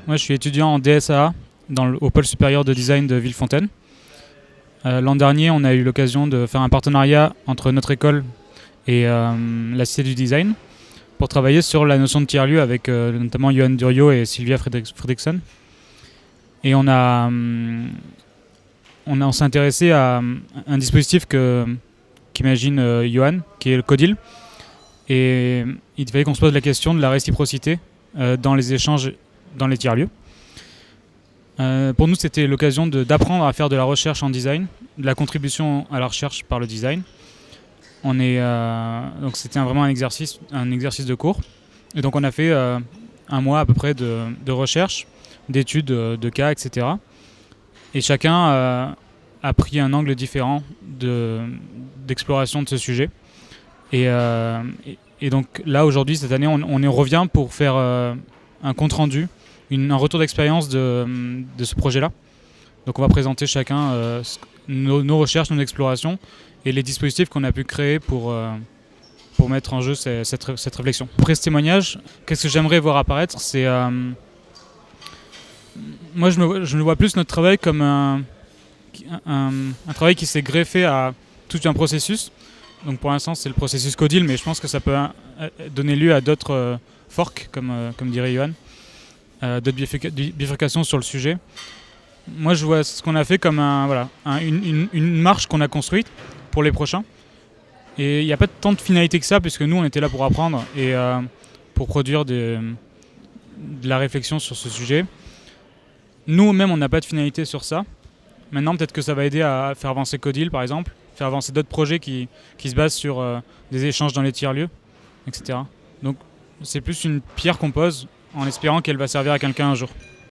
Moi, je suis étudiant en DSAA au pôle supérieur de design de Villefontaine. L'an dernier, on a eu l'occasion de faire un partenariat entre notre école et la Cité du Design pour travailler sur la notion de tiers-lieu avec notamment Johan Duriot et Sylvia Fredriksson. Et on s'est intéressé à un dispositif qu'imagine Johan, qui est le Codil. Et il fallait qu'on se pose la question de la réciprocité dans les échanges dans les tiers-lieux. Pour nous, c'était l'occasion d'apprendre à faire de la recherche en design, de la contribution à la recherche par le design. Donc c'était vraiment un exercice de cours. Et donc on a fait un mois à peu près de recherche, d'études de cas, etc. Et chacun a pris un angle différent d'exploration de ce sujet. Et donc là, aujourd'hui, cette année, on revient pour faire un compte-rendu, un retour d'expérience de ce projet-là. Donc on va présenter chacun nos recherches, nos explorations et les dispositifs qu'on a pu créer pour mettre en jeu cette réflexion. Après ce témoignage, qu'est-ce que j'aimerais voir apparaître, c'est... moi, je vois plus notre travail comme un travail qui s'est greffé à tout un processus. Donc pour l'instant, c'est le processus Codil, mais je pense que ça peut donner lieu à d'autres forks, comme dirait Johan, d'autres bifurcations sur le sujet. Moi, je vois ce qu'on a fait comme une marche qu'on a construite pour les prochains. Et il n'y a pas tant de finalité que ça, puisque nous, on était là pour apprendre et pour produire de la réflexion sur ce sujet. Nous-mêmes, on n'a pas de finalité sur ça. Maintenant, peut-être que ça va aider à faire avancer Codil, par exemple, faire avancer d'autres projets qui se basent sur des échanges dans les tiers-lieux, etc. Donc, c'est plus une pierre qu'on pose en espérant qu'elle va servir à quelqu'un un jour.